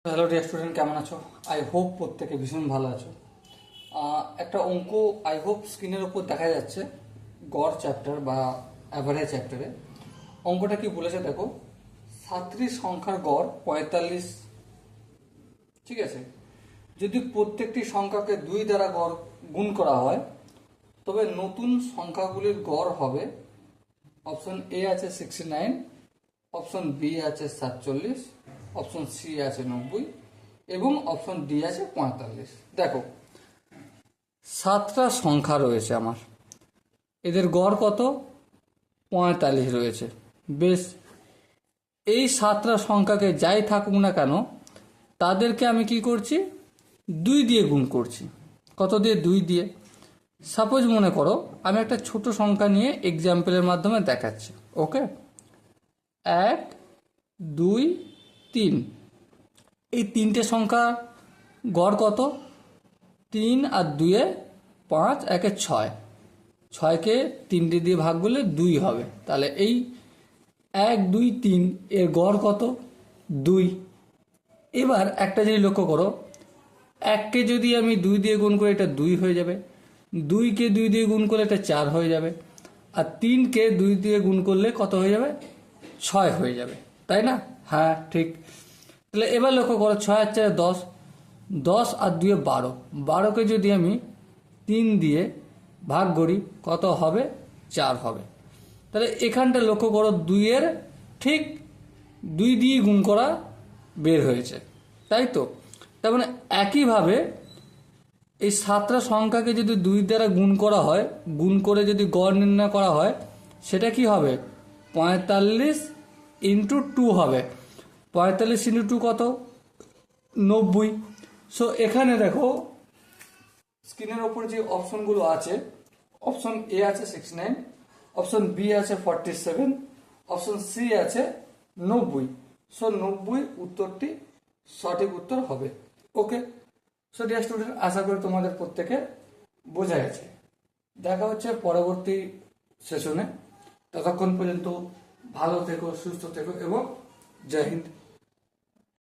Hello dear student, কেমন আছো? I hope প্রত্যেকে ভীষণ ভালো আছো। একটা অঙ্ক আই হোপ স্ক্রিনের ওপর দেখা যাচ্ছে, গড় চ্যাপ্টার বা অ্যাভারেজ চ্যাপ্টারে। অঙ্কটা কি বলেছে দেখো, 37 সংখ্যার গড় 45। ঠিক আছে, যদি প্রত্যেকটি সংখ্যাকে 2 দ্বারা গড় গুণ করা হয় তবে নতুন সংখ্যাগুলির গড় হবে, অপশন এ আছে 69, অপশন বি আছে 47, অপশন সি আছে 90 এবং অপশন ডি আছে 45। দেখো, 7টা সংখ্যা রয়েছে আমার, এদের গড় কত? 45 রয়েছে। বেশ, এই 7টা সংখ্যাকে যাই থাকুক না কেন তাদেরকে আমি কি করছি? 2 দিয়ে গুণ করছি। কত দিয়ে? 2 দিয়ে। সাপোজ মনে করো আমি একটা ছোট সংখ্যা নিয়ে এক্সাম্পলের মাধ্যমে দেখাচ্ছি। ওকে, 1, 2, 3, এই 3টে সংখ্যা গড় কত? 3 আর 2 5, 1 6, 6কে 3টে দিয়ে ভাগ করলে 2 হবে। তাহলে এই 1 2 3 এর গড় কত? 2। এবার একটা জিনিস লক্ষ্য করো, 1কে যদি আমি 2 দিয়ে গুণ করি এটা 2 হয়ে যাবে, 2কে 2 দিয়ে গুণ করলে এটা 4 হয়ে যাবে, আর 3কে 2 দিয়ে গুণ করলে কত হয়ে যাবে? 6 হয়ে যাবে, তাই না? হ্যাঁ, ঠিক। তাহলে এবার লক্ষ্য করো, 6 আর 4 10, 10 আর 2 12, 12কে যদি আমি 3 দিয়ে ভাগ করি কত হবে? 4 হবে। তাহলে এখানটা লক্ষ্য করো, 2-এর ঠিক 2 দিয়ে গুণ করা বের হয়েছে, তাই তো? তার মানে একইভাবে এই 7টা সংখ্যাকে যদি 2 দ্বারা গুণ করা হয়, গুণ করে যদি গড় নির্ণয় করা হয়, সেটা কি হবে? 45 ইন্টু 2 হবে। 45 ইন্টু 2 কত? 90। সো এখানে দেখো স্ক্রিনের ওপর যে অপশনগুলো আছে, অপশন এ আছে 69, অপশন বি আছে 47, অপশন সি আছে 90। সো 90 উত্তরটি সঠিক উত্তর হবে। ওকে, সো ডিয়ার স্টুডেন্ট, আশা করি তোমাদের প্রত্যেকে বোঝা গেছে। দেখা হচ্ছে পরবর্তী সেশনে। ততক্ষণ পর্যন্ত ভালো থেকো, সুস্থ থেকো এবং জয় হিন্দ।